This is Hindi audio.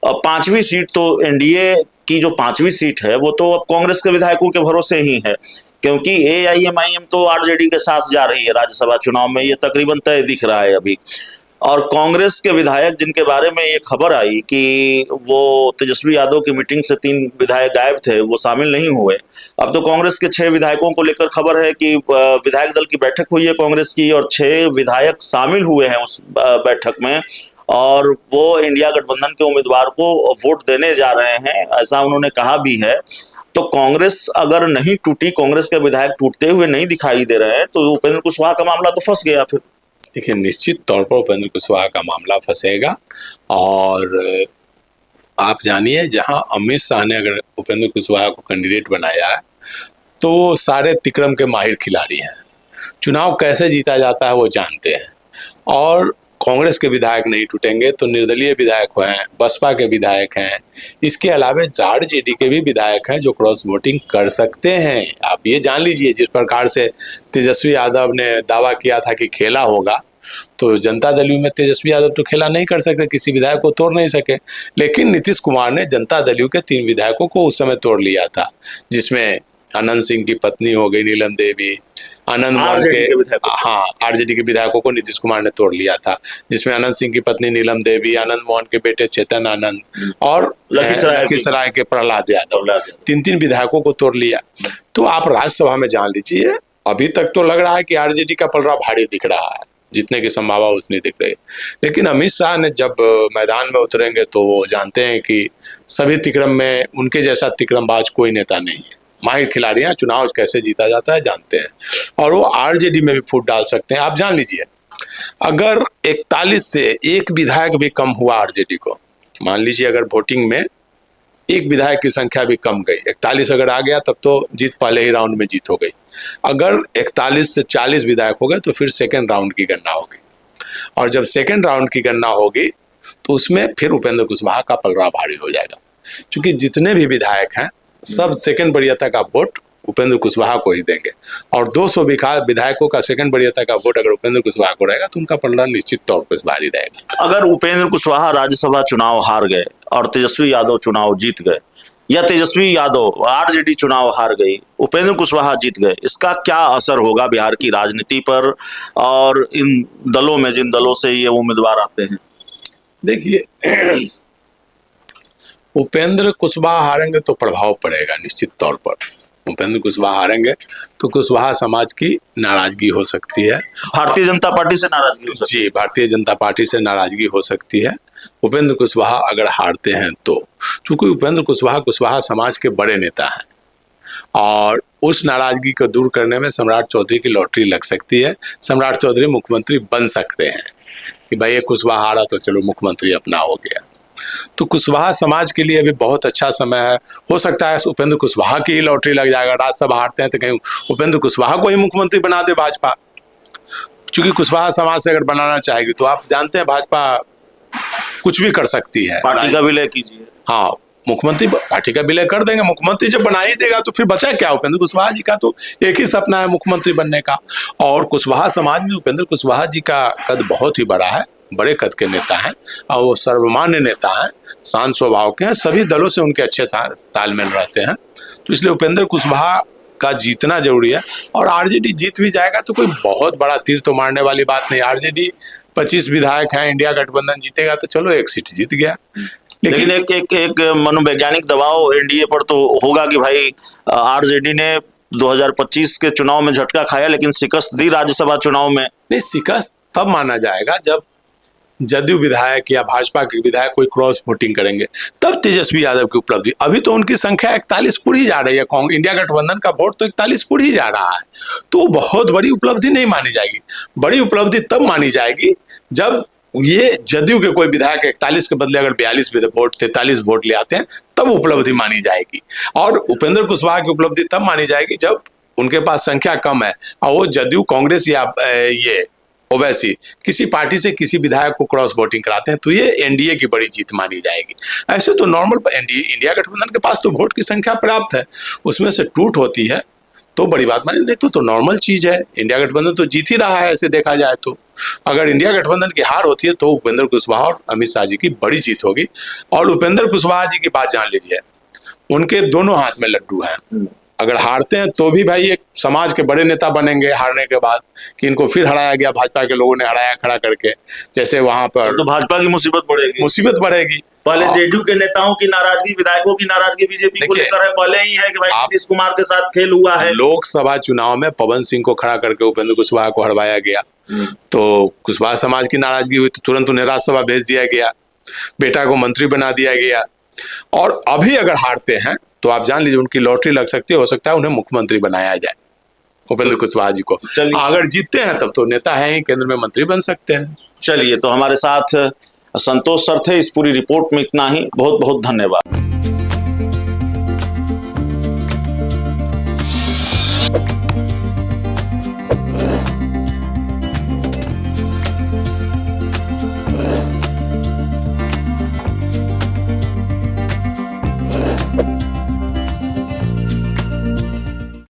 पांचवी सीट तो एनडीए की जो पांचवी सीट है वो तो अब कांग्रेस के विधायकों के भरोसे ही है, क्योंकि एआईएमआईएम तो आरजेडी के साथ जा रही है राज्यसभा चुनाव में, ये तकरीबन तय दिख रहा है अभी। और कांग्रेस के विधायक जिनके बारे में ये खबर आई कि वो तेजस्वी यादव की मीटिंग से 3 विधायक गायब थे, वो शामिल नहीं हुए। अब तो कांग्रेस के 6 विधायकों को लेकर खबर है कि विधायक दल की बैठक हुई है कांग्रेस की, और 6 विधायक शामिल हुए हैं उस बैठक में, और वो इंडिया गठबंधन के उम्मीदवार को वोट देने जा रहे हैं, ऐसा उन्होंने कहा भी है। तो कांग्रेस अगर नहीं टूटी, कांग्रेस के विधायक टूटते हुए नहीं दिखाई दे रहे हैं, तो उपेंद्र कुशवाहा का मामला तो फंस गया फिर। देखिए, निश्चित तौर पर उपेंद्र कुशवाहा का मामला फंसेगा। और आप जानिए, जहां अमित शाह ने अगर उपेंद्र कुशवाहा को कैंडिडेट बनाया है तो वो सारे तिक्रम के माहिर खिलाड़ी हैं, चुनाव कैसे जीता जाता है वो जानते हैं। और कांग्रेस के विधायक नहीं टूटेंगे तो निर्दलीय विधायक हैं, बसपा के विधायक हैं, इसके अलावा आरजेडी के भी विधायक हैं जो क्रॉस वोटिंग कर सकते हैं। आप ये जान लीजिए, जिस प्रकार से तेजस्वी यादव ने दावा किया था कि खेला होगा, तो जनता दल में तेजस्वी यादव तो खेला नहीं कर सकते, किसी विधायक को तोड़ नहीं सके। लेकिन नीतीश कुमार ने जनता दल के 3 विधायकों को उस समय तोड़ लिया था, जिसमें अनंत सिंह की पत्नी हो गई नीलम देवी, आनंद मोहन के, हाँ, आरजेडी के विधायकों को नीतीश कुमार ने तोड़ लिया था, जिसमें अनंत सिंह की पत्नी नीलम देवी, आनंद मोहन के बेटे चेतन आनंद और लखीसराय के प्रहलाद यादव, 3 विधायकों को तोड़ लिया। तो आप राज्यसभा में जान लीजिए, अभी तक तो लग रहा है कि आरजेडी का पलड़ा भारी दिख रहा है, जीतने की संभावना उतनी दिख रही है। लेकिन अमित शाह ने जब मैदान में उतरेंगे तो वो जानते हैं कि सभी तिक्रम में उनके जैसा तिक्रमबाज कोई नेता नहीं है, माहिर खिलाड़ी हैं, चुनाव कैसे जीता जाता है जानते हैं, और वो आरजेडी में भी फूट डाल सकते हैं। आप जान लीजिए, अगर 41 से एक विधायक भी कम हुआ आरजेडी को, मान लीजिए अगर वोटिंग में एक विधायक की संख्या भी कम गई, 41 अगर आ गया तब तो जीत पहले ही राउंड में जीत हो गई। अगर 41 से 40 विधायक हो गए तो फिर सेकेंड राउंड की गणना होगी, और जब सेकेंड राउंड की गणना होगी तो उसमें फिर उपेंद्र कुशवाहा का पलड़ा भारी हो जाएगा, क्योंकि जितने भी विधायक हैं सब सेकंड वरीयता का वोट उपेंद्र कुशवाहा को ही देंगे, और 200 विधायकों का सेकंड वरीयता का वोट अगर उपेंद्र कुशवाहा को रहेगा तो उनका पलड़ा निश्चित तौर पर भारी रहेगा। अगर उपेंद्र कुशवाहा राज्यसभा चुनाव हार गए और तेजस्वी यादव चुनाव जीत गए, या तेजस्वी यादव आरजेडी चुनाव हार गई, उपेंद्र कुशवाहा जीत गए, इसका क्या असर होगा बिहार की राजनीति पर और इन दलों में, जिन दलों से ये उम्मीदवार आते हैं? देखिए, उपेंद्र कुशवाहा हारेंगे तो प्रभाव पड़ेगा निश्चित तौर पर। उपेंद्र कुशवाहा हारेंगे तो कुशवाहा समाज की नाराजगी हो सकती है, भारतीय जनता पार्टी से नाराजगी हो सकती है। जी, भारतीय जनता पार्टी से नाराजगी हो सकती है उपेंद्र कुशवाहा अगर हारते हैं तो, क्योंकि उपेंद्र कुशवाहा समाज के बड़े नेता हैं, और उस नाराजगी को दूर करने में सम्राट चौधरी की लॉटरी लग सकती है। सम्राट चौधरी मुख्यमंत्री बन सकते हैं कि भाई ये कुशवाहा हारा तो चलो मुख्यमंत्री अपना हो गया। तो कुशवाहा समाज के लिए अभी बहुत अच्छा समय है। हो सकता है उपेंद्र कुशवाहा की ही लॉटरी लग जाएगा, राज्यसभा हारते हैं तो कहीं उपेंद्र कुशवाहा को ही मुख्यमंत्री बना दे भाजपा, क्योंकि कुशवाहा समाज से अगर बनाना चाहेगी तो आप जानते हैं भाजपा कुछ भी कर सकती है। पार्टी का विलय कीजिए, हाँ, मुख्यमंत्री पार्टी का विलय कर देंगे, मुख्यमंत्री जब बना ही देगा तो फिर बचा क्या? उपेंद्र कुशवाहा जी का तो एक ही सपना है मुख्यमंत्री बनने का, और कुशवाहा समाज में उपेंद्र कुशवाहा जी का कद बहुत ही बड़ा है, बड़े कद के नेता हैं, और वो सर्वमान्य नेता हैं, शांत स्वभाव के हैं, सभी दलों से उनके अच्छे तालमेल रहते हैं। तो इसलिए उपेंद्र कुशवाहा का जीतना जरूरी है, और आरजेडी जीत भी जाएगा तो कोई बहुत बड़ा तीर तो मारने वाली बात नहीं। आरजेडी 25 विधायक हैं, इंडिया गठबंधन जीतेगा तो चलो 1 सीट जीत गया। लेकिन एक मनोवैज्ञानिक दबाव एनडीए पर तो होगा कि भाई आरजेडी ने 2025 के चुनाव में झटका खाया, लेकिन शिकस्त दी राज्यसभा चुनाव में। नहीं, शिकस्त तब माना जाएगा जब जदयू विधायक या भाजपा के विधायक कोई क्रॉस वोटिंग करेंगे, तब तेजस्वी यादव की उपलब्धि। अभी तो उनकी संख्या 41 पूरी जा रही है, इंडिया गठबंधन का वोट तो 41 पूरी जा रहा है, तो बहुत बड़ी उपलब्धि नहीं मानी जाएगी। बड़ी उपलब्धि तब मानी जाएगी जब ये जदयू के कोई विधायक 41 के बदले अगर 43 वोट ले आते हैं, तब उपलब्धि मानी जाएगी। और उपेंद्र कुशवाहा की उपलब्धि तब मानी जाएगी जब उनके पास संख्या कम है और वो जदयू, कांग्रेस या ये ओवैसी किसी पार्टी से किसी विधायक को क्रॉस वोटिंग कराते हैं, तो ये एनडीए की बड़ी जीत मानी जाएगी। ऐसे तो नॉर्मल इंडिया गठबंधन के पास तो वोट की संख्या पर्याप्त है, उसमें से टूट होती है तो बड़ी बात मानी, नहीं तो नॉर्मल चीज है। इंडिया गठबंधन तो जीत ही रहा है ऐसे देखा जाए तो। अगर इंडिया गठबंधन की हार होती है तो उपेंद्र कुशवाहा और अमित शाह जी की बड़ी जीत होगी। और उपेंद्र कुशवाहा जी की बात जान लीजिए, उनके दोनों हाथ में लड्डू हैं। अगर हारते हैं तो भी भाई एक समाज के बड़े नेता बनेंगे हारने के बाद, कि इनको फिर हराया गया, भाजपा के लोगों ने हराया खड़ा करके, जैसे वहां पर तो भाजपा की मुसीबत बढ़ेगी। पहले जेडीयू के नेताओं की नाराजगी, विधायकों की नाराजगी बीजेपी को लेकर है, पहले ही है कि भाई नीतीश कुमार के साथ खेल हुआ है। लोकसभा चुनाव में पवन सिंह को खड़ा करके उपेंद्र कुशवाहा को हरवाया गया, तो कुशवाहा समाज की नाराजगी हुई तो तुरंत उन्हें राज्यसभा भेज दिया गया, बेटा को मंत्री बना दिया गया। और अभी अगर हारते हैं तो आप जान लीजिए उनकी लॉटरी लग सकती है, हो सकता है उन्हें मुख्यमंत्री बनाया जाए उपेंद्र कुशवाहा जी को। अगर जीतते हैं तब तो नेता है ही, केंद्र में मंत्री बन सकते हैं। चलिए, तो हमारे साथ संतोष सर थे। इस पूरी रिपोर्ट में इतना ही। बहुत बहुत धन्यवाद।